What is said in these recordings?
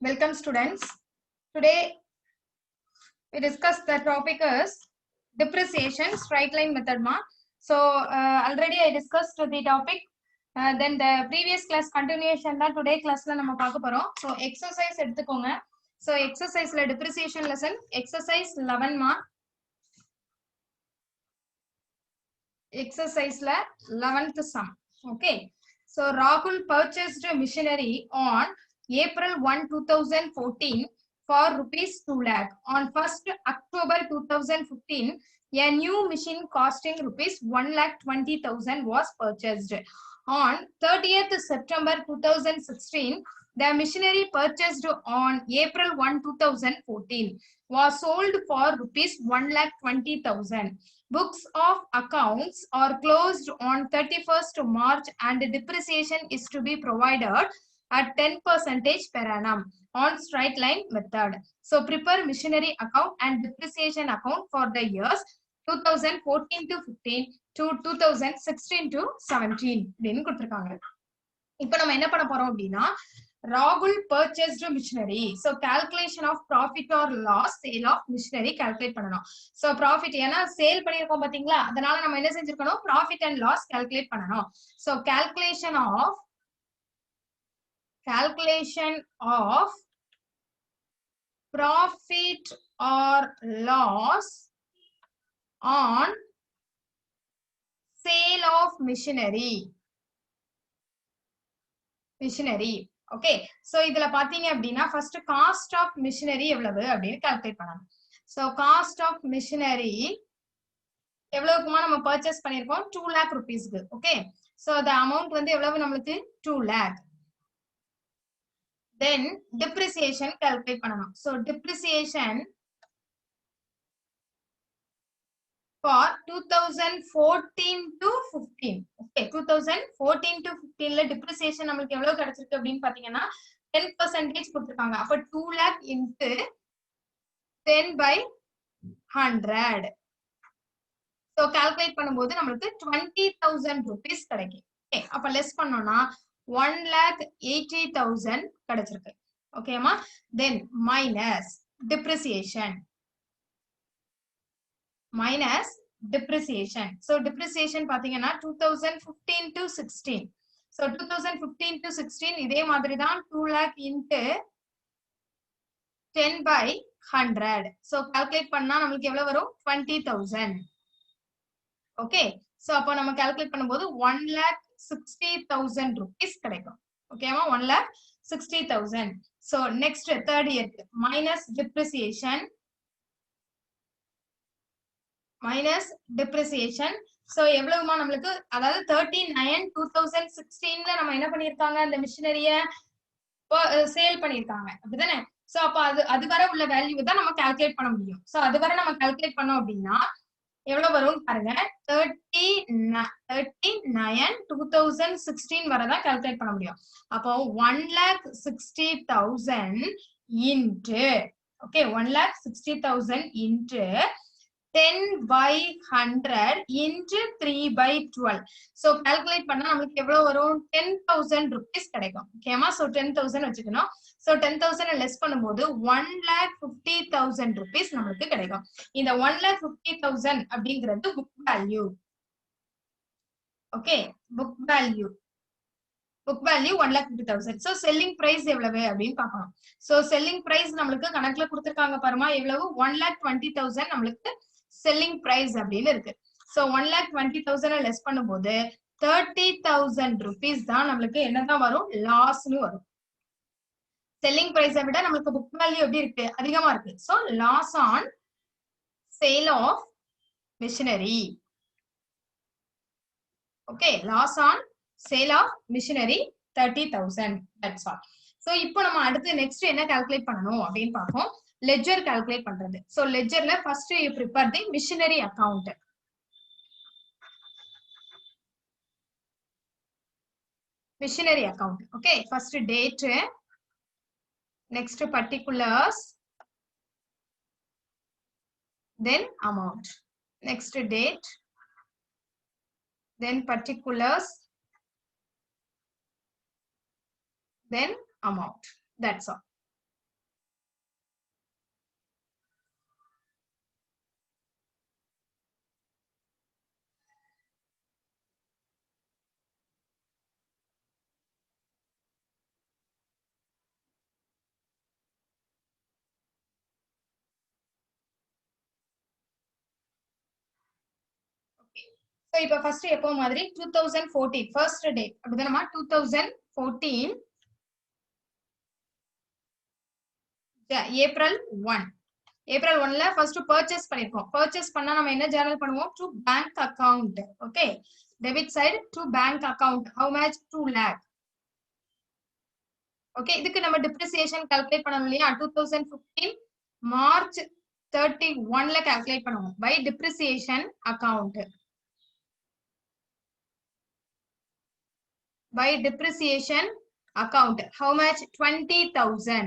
Welcome students. Today we discuss the topic is depreciation straight line method ma. So already I discussed the topic. Then the previous class continuation da today class la nama paaka porom. So exercise edukonga. So exercise la depreciation lesson exercise 11 ma. Exercise la 11th sum. Okay. So Rahul purchased a machinery on April 1, 2014 for rupees 2 lakh. On 1st October 2015, a new machine costing rupees 1,20,000 was purchased. On 30th September 2016, the machinery purchased on April 1, 2014 was sold for rupees 1,20,000. Books of accounts are closed on 31st March and depreciation is to be provided at 10% per annum on straight line method. So prepare machinery account and depreciation account for the years 2014 to 15 to 2016 to 17 அப்படின்னு கொடுத்திருக்காங்க. இப்போ நம்ம என்ன பண்ண போறோம் அப்படின்னா Rahul purchased machinery. So calculation of profit or loss sale of machinery calculate பண்ணனும். So profit ஏனா சேல் பண்ணிருக்கோம் பாத்தீங்களா அதனால நம்ம என்ன செஞ்சிருக்கணும் profit and loss calculate பண்ணனும். So calculation of profit or loss on sale of machinery. Okay, so இதுல பாத்தீங்க அப்படின்னா first cost of machinery எவ்வளவு அப்படின்னு calculate பண்ணணும். So cost of machinery எவ்வளவுக்குமா நம்ம purchase பண்ணிருக்கோம் 2 lakh rupeesக்கு. Okay, so the amount வந்து எவ்வளவு நம்மளுக்கு 2 lakh. Then depreciation calculate பண்ணணும். So depreciation for 2014 to 15. Okay, 2014 to 15 ல depreciation நமக்கு எவ்வளவு கிடைச்சிருக்கு அப்படினு பாத்தீங்கன்னா 10% கொடுத்திருக்காங்க. அப்ப 2 lakh into 10 by 100. So calculate பண்ணும்போது நமக்கு 20,000 rupees கிடைக்கும். Okay, அப்ப less பண்ணோம்னா 1,80,000 கிடைச்சிருக்கு. ஓகேமா? Then minus depreciation. So depreciation பாத்தீங்கன்னா 2015 to 16. So 2015 to 16 இதே மாதிரி தான் 2 lakh into 10 by 100. So calculate பண்ணா நமக்கு எவ்வளவு வரும் 20,000. Okay, so அப்போ நம்ம calculate பண்ணும்போது 1,60,000 rupees கிடைக்கும். ஓகேவா 1,60,000. So next third year minus depreciation. So எவ்வளவுமா நமக்கு அதாவது 39/2016ல நம்ம என்ன பண்ணிருக்காங்க அந்த மிஷினரிய சேல் பண்ணிருக்காங்க அப்படிதானே. சோ அப்ப அது வரை உள்ள வேல்யூ தான் நம்ம கால்குலேட் பண்ண முடியும். சோ அது வரை நம்ம கால்குலேட் பண்ணோம் அப்படின்னா எவ்வளவு வரும் பாருங்க 39/2016 வரை தான் கால்குலேட் பண்ண முடியும். அப்போ 1,60,000 into okay 1,60,000 into 10 by 100 into 3 by 12. So calculate பண்ணா நமக்கு எவ்வளவு வரும் 10,000 rupees கிடைக்கும். ஓகேமா? So 10,000 வச்சுக்கணும். So 10,000 லெஸ் பண்ணும்போது 1,50,000 rupees நமக்கு கிடைக்கும். இந்த 1,50,000 அப்படிங்கிறது book value. Okay, book value 1,50,000. So selling price எவ்வளவு அப்படின்னு பார்க்கணும். So selling price நம்மளுக்கு கணக்குல கொடுத்திருக்காங்க பாருமா எவ்வளவு 1,20,000 நம்மளுக்கு selling price அப்படின்னு இருக்கு. So 1,20,000 லெஸ் பண்ணும்போது 30,000 rupees தான் நம்மளுக்கு என்னதான் வரும் லாஸ்னு வரும். selling price விட நமக்கு book value எப்படி இருக்கு அதிகமா இருக்கு. So loss on sale of machinery. Okay, loss on sale of machinery 30,000. That's all. So இப்போ நம்ம அடுத்து next என்ன calculate பண்ணணும் அப்படின்னு பார்ப்போம். Ledger calculate பண்றது. So ledgerல first you prepare the machinery account. Machinery account. Okay, first date, next particulars, then amount. Next date, then particulars, then amount. That's all. இப்ப first எப்போ மாதிரி 2014 ஃபர்ஸ்ட் டே அப்படிதானமா 2014 April 1 April 1ல first purchase பண்ணிருக்கோம். Purchase பண்ணா நம்ம என்ன journal பண்ணுவோம்? To bank account. Okay, debit side to bank account. How much? 2 lakh. Okay, இதுக்கு நம்ம டிப்ரிசியேஷன் கால்குலேட் பண்ணணும் இல்லையா? 2015 மார்ச் 31ல கால்குலேட் பண்ணுவோம் by depreciation account. By depreciation account, how much? 20,000.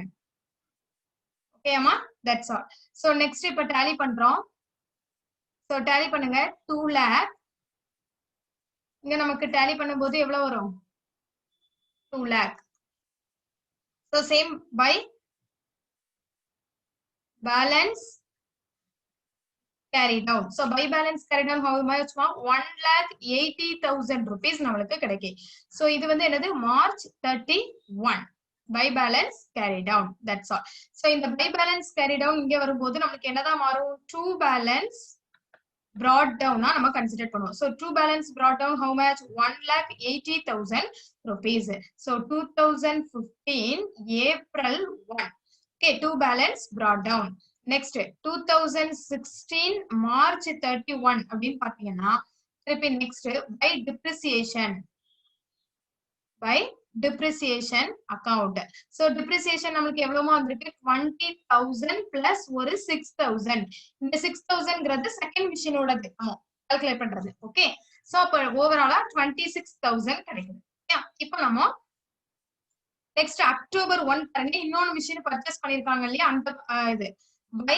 Okay amma, that's all. So next இப்ப tally பண்றோம். So tally பண்ணுங்க 2 lakh. இங்க நமக்கு tally பண்ணும்போது எவ்வளவு வரும்? 2 lakh. So same by balance carry down. So by balance carry down how much? 1,80,000 rupees நம்மளுக்கு கிடைக்கும். So இது வந்து என்னது? March 31. By balance carry down. That's all. So இந்த by balance carry down இங்க வரும்போது நமக்கு என்னதான் மாறும்? true balance brought down நம்ம கன்சிடர் பண்ணுவோம். So true balance brought down how much? 1,80,000 rupees. So 2015 April 1. Okay, true balance brought down. Next 2016 March 31 அப்படின்னு பாத்தீங்கன்னா திருப்பி next by depreciation. By depreciation account. So depreciation நமக்கு எவ்வளவு வந்திருக்கு? 20,000 plus ஒரு 6,000. இந்த 6,000ங்கிறது செகண்ட் மிஷினோடது கால்குலேட் பண்றது. ஓகே, சோ அப்ப ஓவராலா 26,000 கிடைக்குது. இப்போ நம்ம நெக்ஸ்ட் அக்டோபர் 1 பாருங்க, இன்னொரு மிஷின் பர்ச்சேஸ் பண்ணிருக்காங்க இல்லையா? அந்த இது by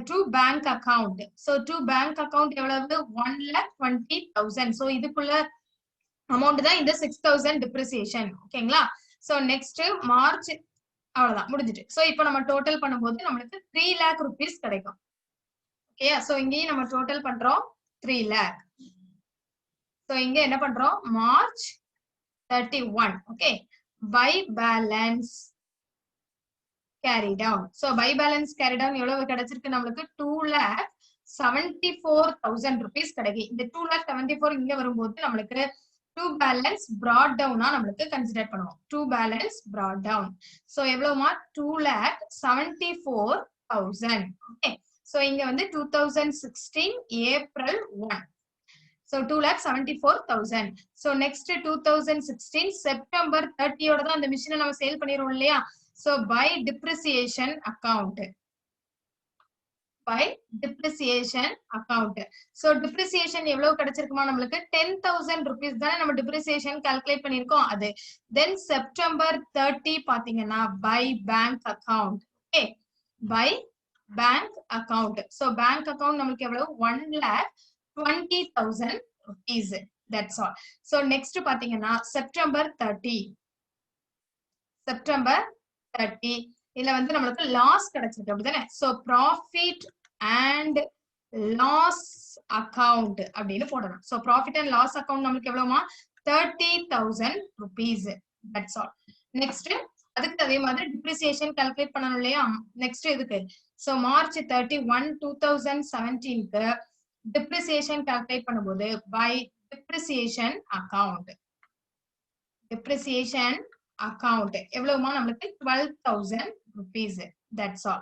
to bank account. So to bank account எவ்வளவு? 1,20,000. சோ இதுக்குள்ள அமௌண்ட் தான் இந்த 6,000 டிப்ரிசியேஷன். ஓகேங்களா? சோ நெக்ஸ்ட் மார்ச் அவ்வளவுதான் முடிஞ்சிட்டு. சோ இப்போ நம்ம டோட்டல் பண்ணும்போது நமக்கு 3 lakh rupees கிடைக்கும். ஓகே, சோ இங்கேயும் நம்ம டோட்டல் பண்றோம் 3 lakh. சோ இங்க என்ன பண்றோம்? March 31. Okay, by balance carry down. So by balance carry down எவ்வளவு கிடைச்சிருக்கு நம்மளுக்கு? 2,74,000 rupees கிடைக்கும். இந்த 2,74,000 இங்க வரும்போது நம்மளுக்கு to balance brought down நம்மளுக்கு கன்சிடர் பண்ணுவோம். to balance brought down. So எவ்வளவுமா? 2,74,000. ஓகே, சோ இங்க வந்து 2016 April 1. So 2,74,000. So next 2016 September 30 ஓட தான் அந்த மிஷினை நம்ம சேல் பண்ணிரோம் இல்லையா? So by depreciation account. By depreciation account. So depreciation எவ்வளவு கிடைச்சிருக்குமா நம்மளுக்கு? 10,000 rupees தானே நம்ம depreciation கால்குலேட் பண்ணிருக்கோம் அது. Then செப்டம்பர் 30 பாத்தீங்கன்னா by bank account. Okay, by bank account. So bank account நமக்கு எவ்வளவு? 1,20,000 rupees. That's all. So next பாத்தீங்கன்னா செப்டம்பர் 30. செப்டம்பர் 30 இதுல வந்து நம்மளுக்கு லாஸ் கிடைச்சிருக்கு அப்படிதானே? So profit and loss account அப்படின்னு போடணும். So profit and loss account நமக்கு எவ்வளவுமா? 30,000 rupees. That's all. நெக்ஸ்ட் அதுக்கு அதே மாதிரி டிப்ரிசியேஷன் கால்குலேட் பண்ணணும் இல்லையா? நெக்ஸ்ட் இதுக்கு சோ மார்ச் 31 2017க்கு டிப்ரிசியேஷன் கால்குலேட் பண்ணும்போது by depreciation account. Depreciation account எவ்வளவுமா? நம்மளுக்கு 12,000 rupees. That's all.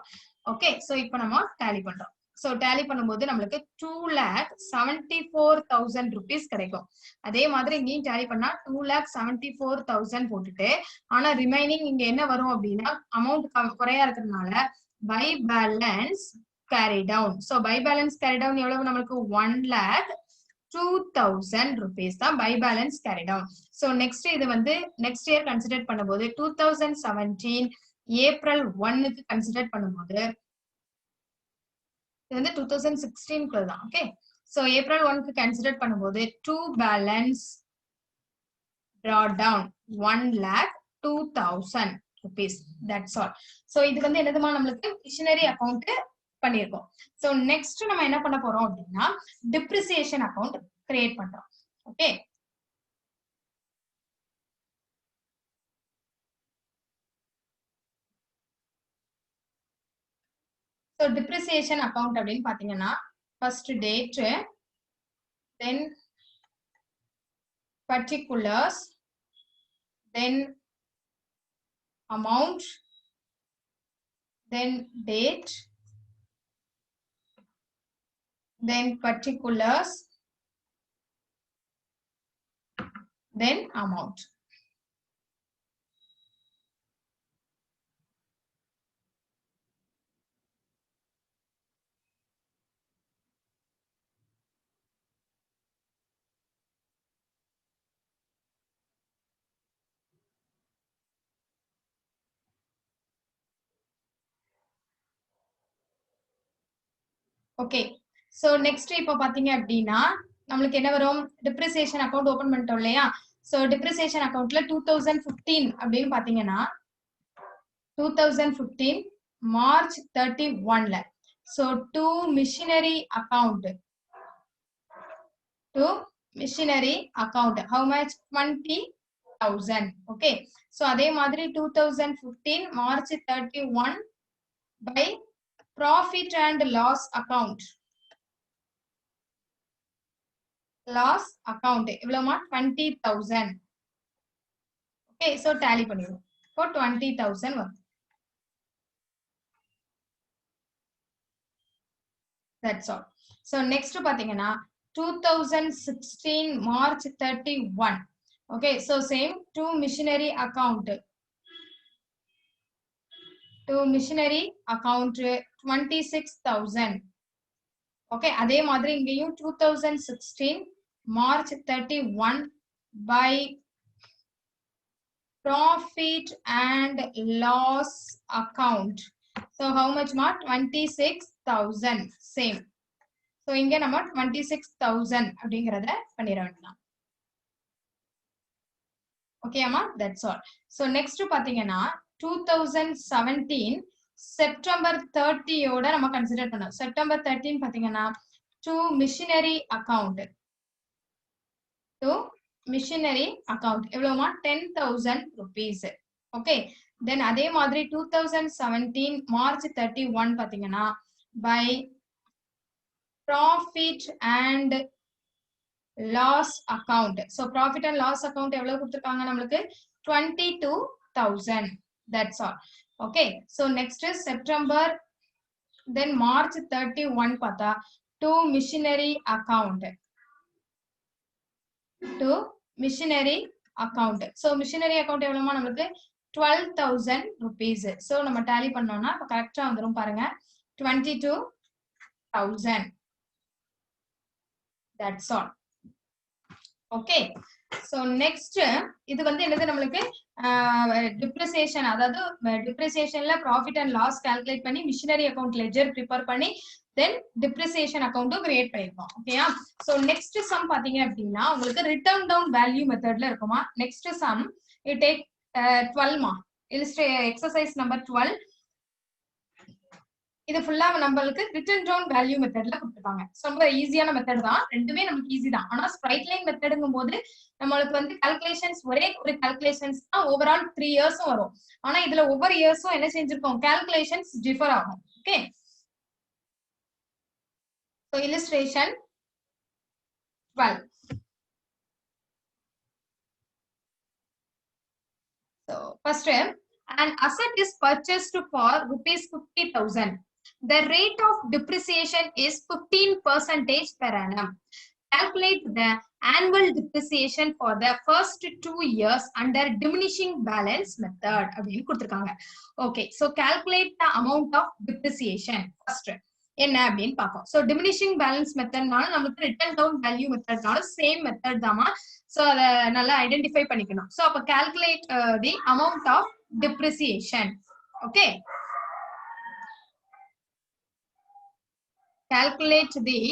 Okay, so இப்போ நம்ம டேலி பண்றோம். சோ டேலி பண்ணும்போது நம்மளுக்கு 2,74,000 rupees கிடைக்கும். அதே மாதிரி இங்கேயும் டேலி பண்ணா 2,74,000 போட்டுட்டு, ஆனா ரிமைனிங் இங்க என்ன வரும் அப்படின்னா அமௌண்ட் குறையா இருக்கிறதுனால by balance carry down. So by balance carry down எவ்வளவு நம்மளுக்கு? 1,02,000 rupees தான் by balance carry down. So next இது வந்து நெக்ஸ்ட் இயர் கன்சிடர் பண்ணும்போது 2017 ஏப்ரல் 1க்கு கன்சிடர் பண்ணும்போது இது வந்து 2016 தான். ஓகே, சோ ஏப்ரல் 1க்கு கன்சிடர் பண்ணும்போது to balance brought down 1,02,000 rupees. That's all. So இது வந்து என்னதுமா? நம்மளுக்கு மிஷனரி அக்கவுண்ட் பண்ணிருக்கோம். சோ நெக்ஸ்ட் நம்ம என்ன பண்ண போறோம் அப்படின்னா டிப்ரிசியேஷன் அக்கவுண்ட் கிரியேட் பண்றோம். ஓகே, சோ டிப்ரிசியேஷன் அக்கவுண்ட் அப்படின்னு பாத்தீங்கன்னா ஃபர்ஸ்ட் டேட், தென் particulars, then amount, then date, then particulars, then amount. Okay, so next இப்போ பாத்தீங்க அப்படின்னா நம்மளுக்கு என்ன வரும், டிப்ரிசியேஷன் அக்கவுண்ட் ஓபன் பண்ணிட்டோம் இல்லையா. சோ டிப்ரிசியேஷன் அக்கவுண்ட்ல 2015 அப்படின்னு பாத்தீங்கன்னா 2015 March 31ல so to machinery account how much 20,000. okay, so அதே மாதிரி 2015 March 31 by profit and loss account எவ்வளவுமா 20,000. okay, so tally பண்ணிடுவோம். for 20,000 வரும். that's all. so next பாத்தீங்கன்னா 2016 March 31. okay, so same to machinery account 26,000. okay, அதே மாதிரி இங்கேயும் 2016 March 31 by profit and loss account. so how much more 26,000 same. so இங்க நம்ம 26,000 அப்படிங்கறத பண்ணிர வேண்டாம். okay அம்மா, that's all. so next பாத்தீங்கன்னா 2017 September 30 ஓட நம்ம கன்சிடர் பண்ணோம். September 13 பாத்தீங்கன்னா to machinery account எவ்வளவுமா 10,000 rupees. okay, then அதே மாதிரி 2017 March 31 பாத்தீங்கன்னா by profit and loss account. so profit and loss account எவ்வளவு கொடுத்திருக்காங்க நம்மளுக்கு 22,000. that's all. okay, so next is September then March 31 பார்த்தா to machinery account so machinery account எவ்வளவுமா நம்மளுக்கு 12,000 rupees. so நம்ம tally பண்ணோம்னா இப்ப கரெக்ட்டா வந்துரும் பாருங்க 22,000. that's all. okay, so next இது வந்து என்னது நம்மளுக்கு depreciation, அதாவது depreciationல profit and loss calculate பண்ணி machinery account ledger prepare பண்ணி then depreciation account create பண்ணிருக்கோம். ஓகேயா. so next sum பாத்தீங்க அப்படின்னா உங்களுக்கு return down value methodல இருக்குமா. next sum you take 12 மா, exercise number 12. இது ஃபுல்லா நம்மளுக்கு ரிட்டர்ன் டவுன் வேல்யூ மெத்தட்ல கொடுத்துருக்காங்க. ரொம்ப ஈஸியான மெத்தட் தான், ரெண்டுமே நமக்கு ஈஸி தான். ஆனா ஸ்ப்ரைட் லைன் மெத்தடுங்கும் போது நம்மளுக்கு வந்து கால்குலேஷன்ஸ் ஒரே ஒரு கால்குலேஷன்ஸ் தான் ஓவரால் 3 இயர்ஸும் வரும். ஆனா இதுல ஒவ்வொரு இயர்ஸும் என்ன செஞ்சிருக்கோம், கால்குலேஷன்ஸ் டிஃபர் ஆகும். Okay, so illustration 12. so first an asset is purchased for rupees 50,000. The rate of depreciation is 15% per annum. Calculate the annual depreciation for the first 2 years under diminishing balance method. அப்படின்னு கொடுத்திருக்காங்க. Okay, so calculate the amount of depreciation first. என்ன அப்படின்னு பார்ப்போம். so diminishing balance methodனால நமக்கு return down value methodனால same method தாமா. so அத நல்லா identify பண்ணிக்கணும். so அப்ப calculate the amount of depreciation. okay, calculate the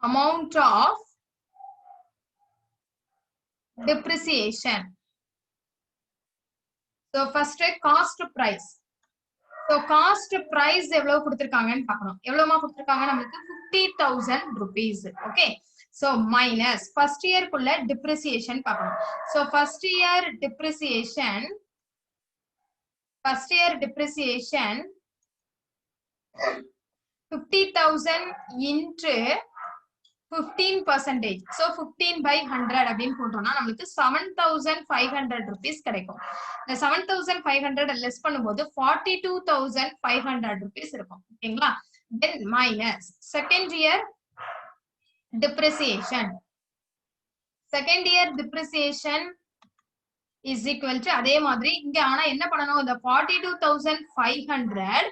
amount of depreciation. so first cost price. so cost price எவ்வளவு கொடுத்திருக்காங்கன்னு பார்க்கணும். எவ்வளவுமா கொடுத்திருக்காங்க நமக்கு 50,000 rupees. okay, so minus first year குள்ள depreciation பார்க்கணும். so first year depreciation 50,000 into 15%. So 15/100 அப்படின்னு போட்டோம்னா நம்மளுக்கு 7,500 rupees கிடைக்கும். இந்த 7,500 லெஸ் பண்ணும்போது 42,500 rupees இருக்கும். ஓகேங்களா? Then minus second year depreciation. Second year depreciation is equal to அதே மாதிரி இங்க ஆனா என்ன பண்ணணும், இந்த 42,500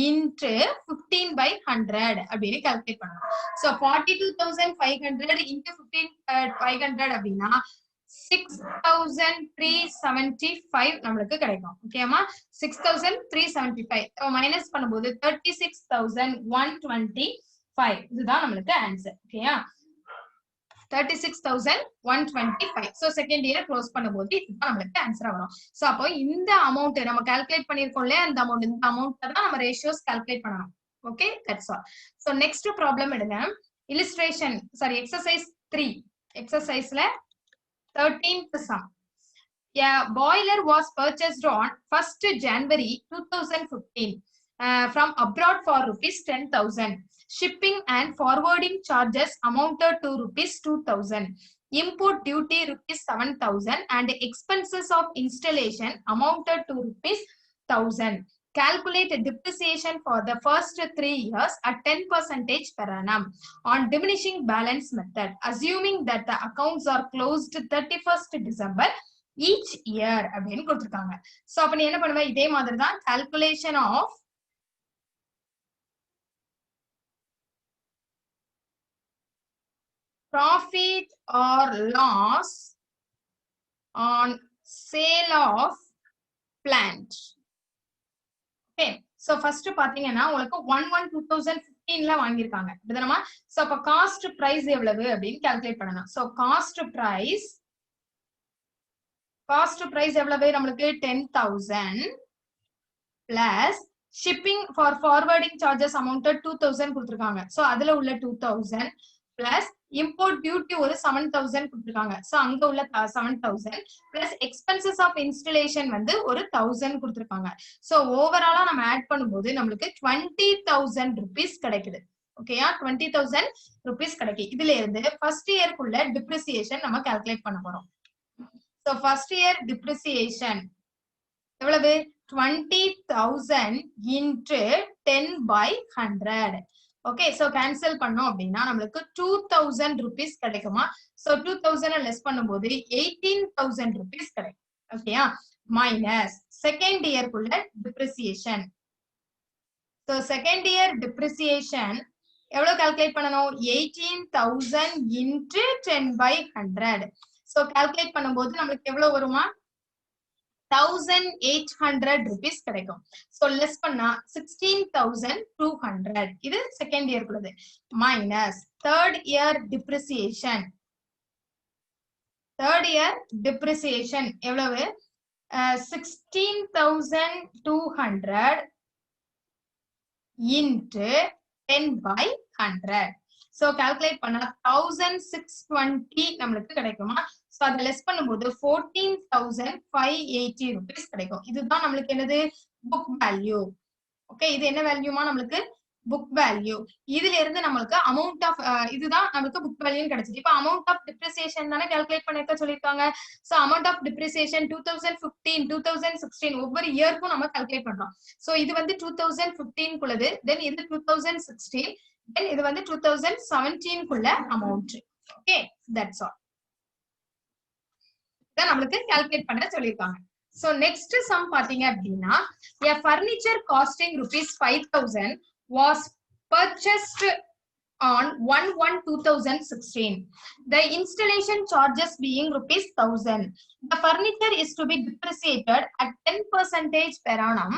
into 15/100 அப்படின்னு கால்குலேட் பண்ணணும். So 42,500 into 15/500 அப்படின்னா 6,375 நம்மளுக்கு கிடைக்கும். ஓகேமா? 6,375 மைனஸ் பண்ணும்போது 36,125 இதுதான் நம்மளுக்கு ஆன்சர். ஓகேயா? 36,125. So second year close பண்ணும்போது இதுதான் நமக்கு ஆன்சரா வரும். சோ அப்போ இந்த அமௌண்ட் நம்ம கால்குலேட் பண்ணிருக்கோம்ல, அந்த அமௌண்ட் இந்த அமௌண்ட்ல தான் நம்ம ரேஷியோஸ் கால்குலேட் பண்ணணும். Okay, that's all. So next problem எடுங்க. illustration sorry exercise 3. எக்ஸர்சைஸ்ல 13th sum. A boiler was purchased on 1st January 2015 from abroad for rupees 10,000. Shipping and forwarding charges amounted to rupees 2,000. Import duty rupees 7,000 and expenses of installation amounted to rupees 1,000. Calculate depreciation for the first 3 years at 10% per annum on diminishing balance method, assuming that the accounts are closed 31st December each year அப்படின்னு கொடுத்திருக்காங்க. So அப்ப நீ என்ன பண்ணுவ, இதே மாதிரி தான் calculation of profit or loss on sale of plant. Okay, so first பாத்தீங்கன்னா உங்களுக்கு 1/1/2015ல வாங்கிருக்காங்க அப்படிதானமா? சோ அப்ப காஸ்ட் பிரைஸ் எவ்வளவு அப்படின்னு கால்குலேட் பண்ணணும். சோ காஸ்ட் பிரைஸ் எவ்வளவு நம்மளுக்கு 10,000 plus shipping for forwarding charges amounted 2,000 கொடுத்திருக்காங்க. சோ அதுல உள்ள 2,000 பிளஸ் import duty ஒரு 7,000 கொடுத்திருக்காங்க. சோ அங்க உள்ள 7,000 பிளஸ் expenses of installation வந்து ஒரு 1,000 கொடுத்திருக்காங்க. சோ ஓவராலா நம்ம ஆட் பண்ணும்போது நம்மளுக்கு 20,000 rupees கிடைக்குது. ஓகேயா? 20,000 rupees கிடைக்கும். இதுல இருந்து ஃபர்ஸ்ட் இயர்க்குள்ள டிப்ரிசியேஷன் நம்ம கால்குலேட் பண்ண போறோம். சோ ஃபர்ஸ்ட் இயர் டிப்ரிசியேஷன் எவ்வளவு? 20,000 into 10/100. ஓகே, சோ கேன்சல் பண்ணோம் அப்படின்னா நம்மளுக்கு 2,000 rupees கிடைக்குமா? சோ 2,000 லெஸ் பண்ணும்போது 18,000 rupees கிடைக்கும். ஓகேயா? மைனஸ் செகண்ட் இயர்க்குள்ள depreciation. So second year depreciation எவ்வளவு கால்குலேட் பண்ணணும்? 18,000 into 10/100. சோ கால்குலேட் பண்ணும்போது நம்மளுக்கு எவ்வளவு வருமா? 1,800 rupees கிடைக்கும். சோ லெஸ் பண்ணா 16,200. இது செகண்ட் இயர் குள்ளது. Minus third year depreciation. Third year depreciation எவ்வளவு? 16,200 into 10/100. சோ கால்குலேட் பண்ணா 1,620 நம்மளுக்கு கிடைக்குமா? சோ அத லெஸ் பண்ணும்போது 14,580 rupees கிடைக்கும். இதுதான் நம்மளுக்கு என்னது? Book value. ஓகே, இது என்ன வேல்யூமா? நம்மளுக்கு புக் வேல்யூ. இதுல இருந்து நம்மளுக்கு அமௌண்ட் ஆஃப் இதுதான் நம்மளுக்கு புக் வேல்யூ கிடைச்சது. இப்போ அமௌண்ட் ஆஃப் டிப்ரிசியேஷன் தானே கால்குலேட் பண்ணிருக்க சொல்லிருக்காங்க. சோ அமௌண்ட் ஆஃப் டிப்ரிசியேஷன் 2015, 2016 ஒவ்வொரு இயர்க்கும் நம்ம கால்குலேட் பண்றோம். சோ இது வந்து 2015 குள்ளது, தென் இது 2016, தென் இது வந்து 2017 குள்ள அமௌண்ட். Okay, that's all. இத நம்மளுக்கு கால்குலேட் பண்ண சொல்லிருக்காங்க. சோ நெக்ஸ்ட் சம் பாத்தீங்க அப்படின்னா, a furniture costing rupees 5,000 was purchased on 1/1/2016. The installation charges being rupees 1,000. The furniture is to be depreciated at 10% per annum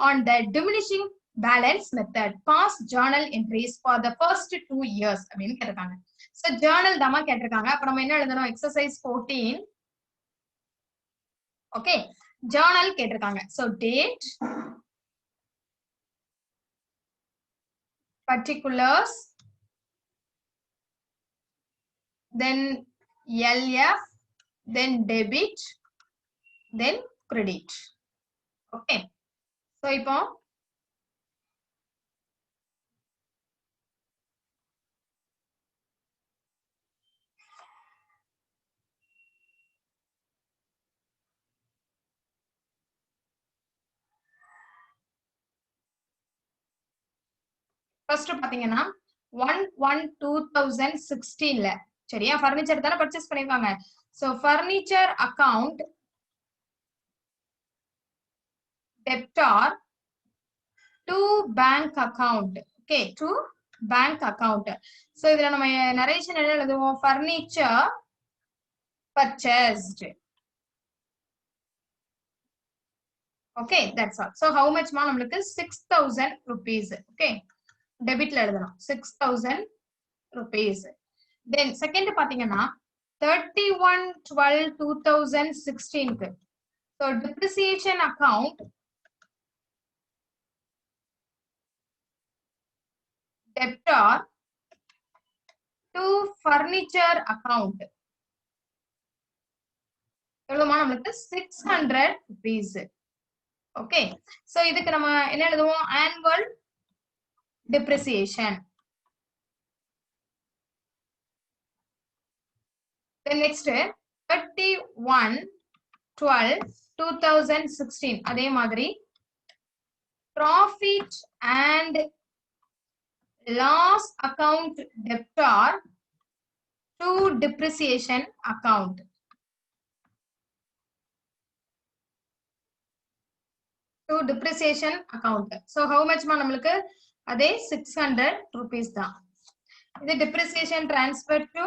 on the diminishing balance method. Pass journal entries for the first 2 years அப்படின்னு கேட்டிருக்காங்க. So journal தாமா கேட்டிருக்காங்க. அப்ப நம்ம என்ன எழுதணும்? Exercise 14. Okay, journal கேட்டிருக்காங்க. So date, particulars, then LF, then debit, then credit. Okay, so இப்போ first பாத்தீங்கன்னா 1/1/2016ல சரியா ஃபர்னிச்சர் தானே பர்ச்சேஸ் பண்ணிருக்காங்க. So furniture account டெப்டார் to bank account. Okay, to bank account. So இதுல நம்ம நரேஷன் என்ன எழுதுவோம்? Furniture purchased. Okay, that's all. So how much ma நம்மளுக்கு 6000 rupees. Okay, debitல எழுதணும் 6000 rupees. Then second பாத்தீங்கன்னா 31/12/2016 க்கு. So depreciation account debtor to furniture account. எவ்வளவுமா நம்மளுக்கு 600 rupees. Okay, so இதுக்கு நம்ம என்ன எழுதுவோம்? annual depreciation. Then next 31/12/2016 அதே மாதிரி profit and loss account debtor to depreciation account. To depreciation account. So how much ma நம்மளுக்கு அதே 600 rupees தான். இது depreciation transfer to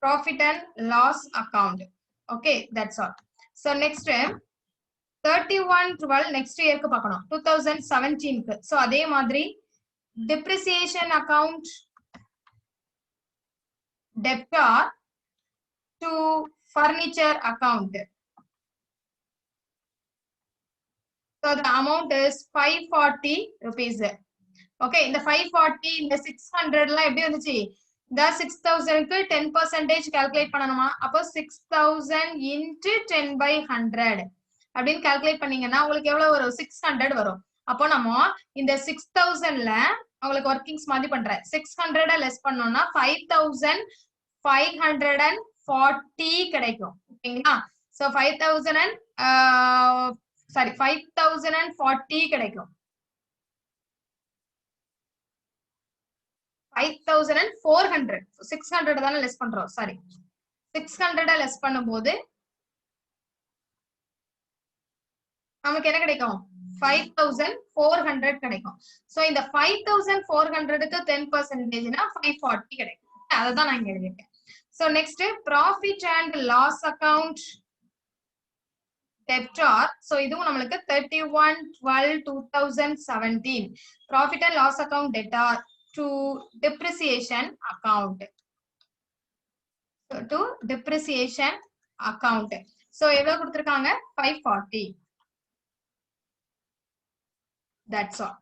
profit and loss account. Okay, that's all. So next 31/12 next year க்கு பார்க்கணும் 2017 க்கு. So அதே மாதிரி depreciation account debtor to furniture account. So the amount is 540 rupees. Okay, இந்த 540 இந்த 600 எல்லாம் எப்படி வந்துச்சு? இந்த 6000 க்கு 10% calculate பண்ணணுமா? அப்போ 6000 into 10/100 அப்படின்னு calculate பண்ணீங்கன்னா உங்களுக்கு எவ்வளவு வரும்? 600 வரும். அப்போ நம்ம இந்த 6000ல உங்களுக்கு ஒர்க்கிங்ஸ் மாதிரி பண்றேன். 600 லெஸ் பண்ணோம்னா 5540 கிடைக்கும். ஓகேங்களா? சோ 5040 கிடைக்கும். 5400 600 தான லெஸ் பண்றோம். சாரி 600 லெஸ் பண்ணும்போது நமக்கு என்ன கிடைக்கும்? 5400 கிடைக்கும். சோ இந்த 5400க்கு 10% னா 540 கிடைக்கும். அததான் நான் இங்க எழுதிருக்கேன். So next profit and loss account debtor. So இதுவும் நம்மளுக்கு 31/12/2017 profit and loss account debtor to depreciation account. So to depreciation account. So எவ்வளவு கொடுத்திருக்காங்க? 540. That's all.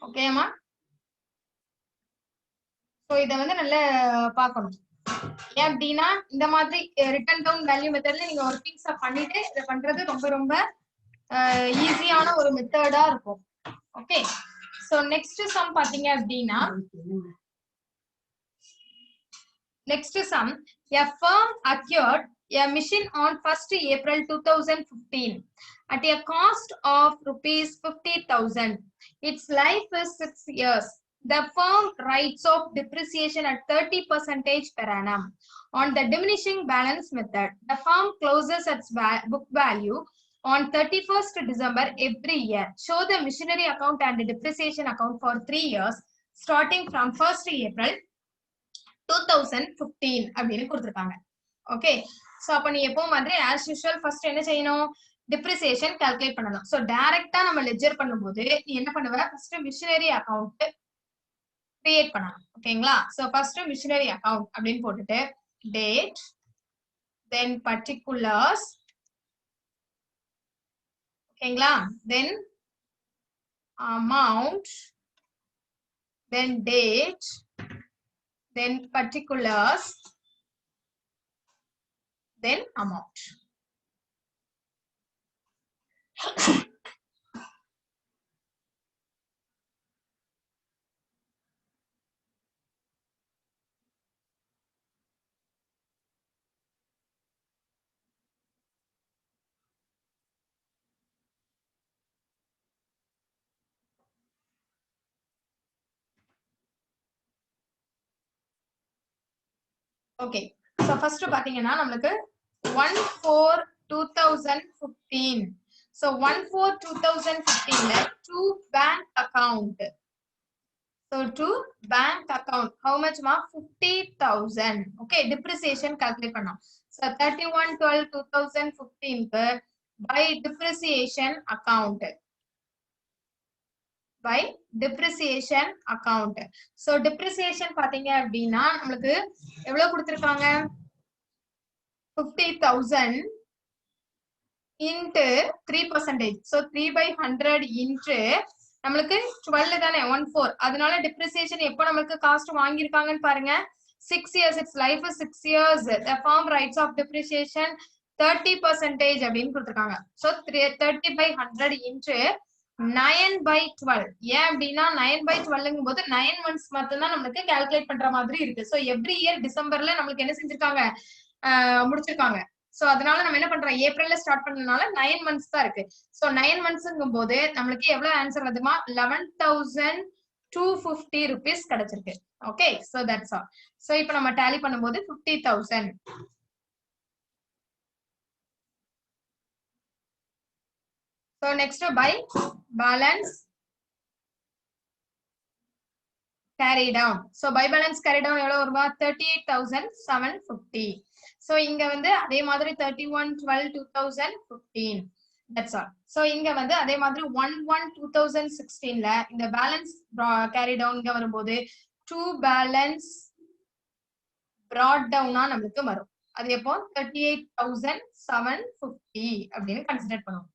Okay அம்மா? So இத வந்து நல்லா பார்க்கணும். ஏன் அப்படின்னா இந்த மாதிரி ரிட்டன் டவுன் வேல்யூ மெத்தட்ல நீங்க ஒர்க்கிங்ஸ் பண்ணிட்டு இத பண்றது ரொம்ப ரொம்ப ஈஸியான ஒரு மெத்தடா இருக்கும். ஓகே, சோ நெக்ஸ்ட் சம் பாத்தீங்க அப்படின்னா next sum a firm acquired a machine on 1st April 2015 at a cost of rupees 50,000. Its life is 6 years. The firm writes off depreciation at 30% per annum. On the diminishing balance method, the firm closes its book value on 31st December every year. Show the machinery account and the depreciation account for 3 years starting from 1st April 2015 அப்படின்னு கொடுத்திருக்காங்க. Okay, so அப்ப நீ எப்பவும் மாதிரி as usual first என்ன செய்யணும்? depreciation calculate பண்ணணும். So டைரக்டா நம்ம லெட்ஜர் பண்ணும்போது நீ என்ன பண்ணுவ? first machinery account கிரியேட் பண்ணணும். ஓகேங்களா? சோ ஃபர்ஸ்ட் மிஷினரி அக்கவுண்ட் அப்படின்னு போட்டுட்டு டேட் தென் particulars. ஓகேங்களா? தென் amount then date then particulars then amount. Okay so first பாத்தீங்கன்னா நமக்கு 1/4/2015 so 1/4/2015 to bank account so to bank account how much ma 50,000 okay depreciation calculate பண்ணோம் so 31/12/2015 க்கு by depreciation account by depreciation account so depreciation பாத்தீங்க அப்படின்னா நமக்கு எவ்வளவு கொடுத்திருக்காங்க 50,000 into 3%. So 3/100 into நம்மளுக்கு 12 தானே 1/4 அதனால depreciation எப்போ நமக்கு காஸ்ட் வாங்கியிருக்காங்கன்னு பாருங்க 6 years its life is 6 years the firm rights of depreciation 30% அப்படின்னு கொடுத்திருக்காங்க so 30/100 into 9/12 ஏன் அப்படின்னா 9/12ங்கும் போது 9 months மட்டும் தான் நமக்கு கால்குலேட் பண்ற மாதிரி இருக்கு so every year டிசம்பர்ல நமக்கு என்ன செஞ்சிருக்காங்க முடிச்சிருக்காங்க சோ அதனால நம்ம என்ன பண்றோம் ஏப்ரல்ல ஸ்டார்ட் பண்ணனால 9 months தான் இருக்கு சோ 9 monthsங்கும் போது நமக்கு எவ்வளவு ஆன்சர் வருதுமா 11,250 rupees கிடைச்சிருக்கு okay so that's all so இப்போ நம்ம டாலி பண்ணும்போது 50,000 so next by balance carry down so by balance carry down எவ்வளவு வருமா 38,750 so இங்க வந்து அதே மாதிரி 31/12/2015 that's all so இங்க வந்து அதே மாதிரி 1/1/2016 ல இந்த balance carry down இங்க வரும்போது 2 balance brought down நமக்கு வரும் அது எப்போ 38,750 அப்படின்னு கன்சிடர் பண்ணுவோம்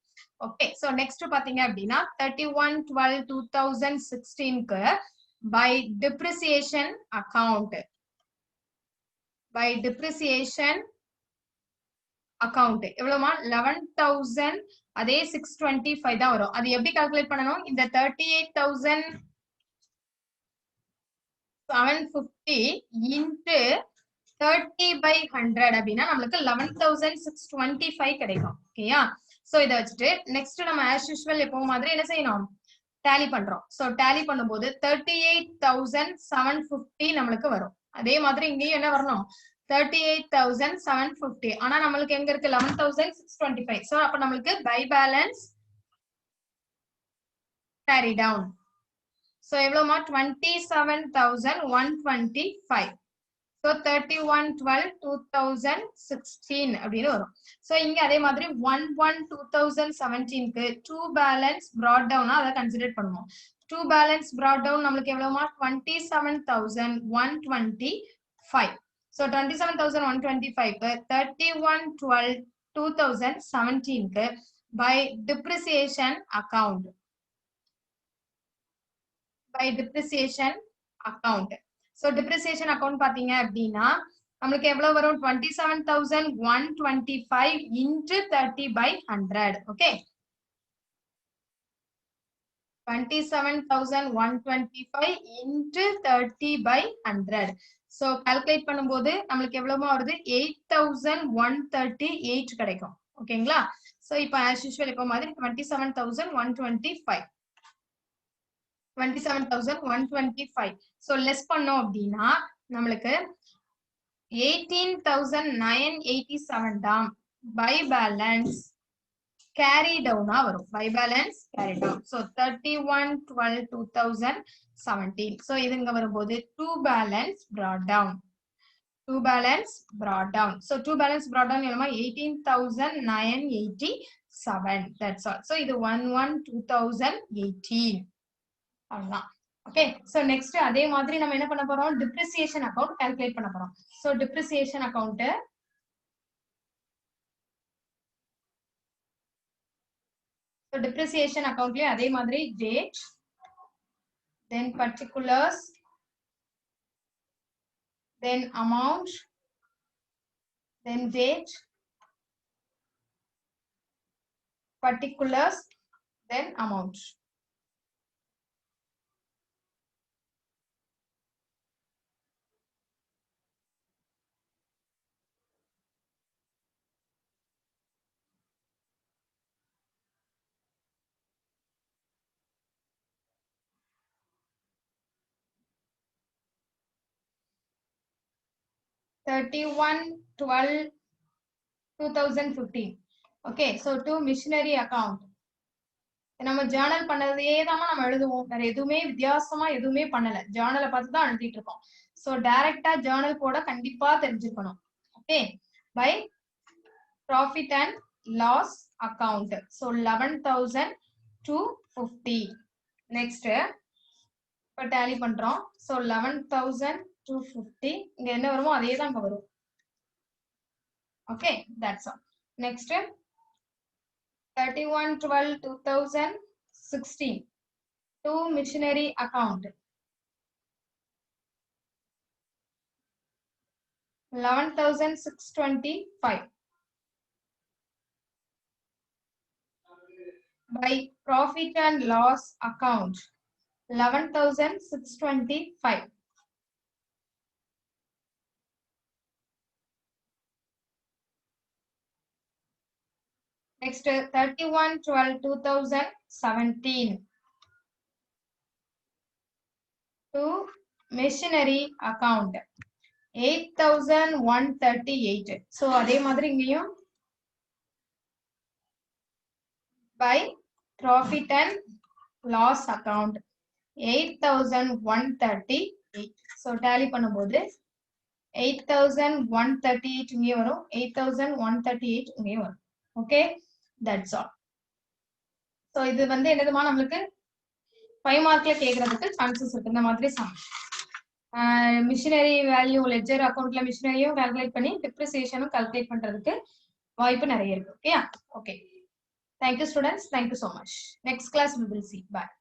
ஓகே சோ நெக்ஸ்ட் பாத்தீங்க அப்படின்னா 31/12/2016 க்கு by depreciation account எவ்வளவுமா 11,000 அதே 625 தான் வரும் அது எப்படி கால்குலேட் பண்ணனும் இந்த 38,750 into 30/100 அப்படின்னா நமக்கு 11,625 கிடைக்கும் ஓகேயா சோ இத வச்சுட்டு நெக்ஸ்ட் நம்ம as usual எப்பவும் மாதிரி என்ன செய்யணும் டாலி பண்றோம் சோ டாலி பண்ணும்போது 38,750 நமக்கு வரும் அதே மாதிரி இங்கேயும் என்ன வரணும் 38,750 ஆனா நமக்கு எங்க இருக்கு 11,625 சோ அப்ப நமக்கு by balance carry down so எவ்வளவுமா 27,125 so 31/12/2016 அப்படின்னு வரும் சோ இங்க அதே மாதிரி 1/1/2017 க்கு 2 balance brought down அத கன்சிடர் பண்ணுவோம் 2 balance brought down நமக்கு எவ்வளவுமா 27,125 so 27,125 க்கு 31/12/2017 க்கு by depreciation account so depreciation account பாத்தீங்க அப்படின்னா நமக்கு எவ்வளவு வரும் 27,125 into 30/100 okay 27,125 into 30/100 so calculate பண்ணும்போது நமக்கு எவ்வளவு வருது 8,138 கிடைக்கும் ஓகேங்களா சோ இப்போ as usual இப்போ மாதிரி 27,125 so லெஸ் பண்ணோம் அப்படின்னா நம்மளுக்கு 18,987 தான் by balance carry down வரும் by balance carry down so 31/12/2017 so இது இங்க வரும்போது 2 balance brought down so 2 balance brought down எவ்வளவு 18,987 that's all so இது 1/1/2018 அவ்வளவுதான் ஓகே சோ நெக்ஸ்ட் அதே மாதிரி நம்ம என்ன பண்ண போறோம் டிப்ரிசியேஷன் அக்கவுண்ட் கால்குலேட் பண்ண போறோம் so depreciation account so depreciation accountலயே அதே மாதிரி date then particulars then amount then date particulars then amount 31/12/2015. Okay, so to missionary account. நம்ம ஜேர்னல் பண்ணதே தான் நம்ம எழுதுவோம். வேற எதுவுமே வித்தியாசமா எதுவுமே பண்ணல. ஜேர்னலை பார்த்து தான் எழுதிட்டு இருக்கோம். ஸோ டைரக்டா ஜேர்னல் போட கண்டிப்பா தெரிஞ்சிருக்கணும். Okay, by profit and loss account. So 11,250. Next இப்போ டேலி பண்றோம். ஸோ 11,250 இங்க என்ன வருமோ அதே தான் இங்க வரும். Okay, that's all. Next 31/12/2016 to missionary account 11,625 by profit and loss account 11,625. Next 31/12/2017 to missionary account 8,138. So அதே மாதிரி இங்கேயும் by profit and loss account 8,138. So tally பண்ணும்போது 8,138 இங்கே வரும், 8,138 இங்கே வரும். Okay, that's all. ஸோ இது வந்து என்னதுமா நம்மளுக்கு 5 மார்க்ல கேட்கறதுக்கு சான்சஸ் இருக்கு. இந்த மாதிரி சம் மிஷினரி வேல்யூ லெட்ஜர் அக்கௌண்ட்ல மிஷினரியும் கால்குலேட் பண்ணி டிப்ரிசியேஷனும் கால்குலேட் பண்றதுக்கு வாய்ப்பு நிறைய இருக்கு. Okay, thank you students, thank you so much. Next class we will see. Bye.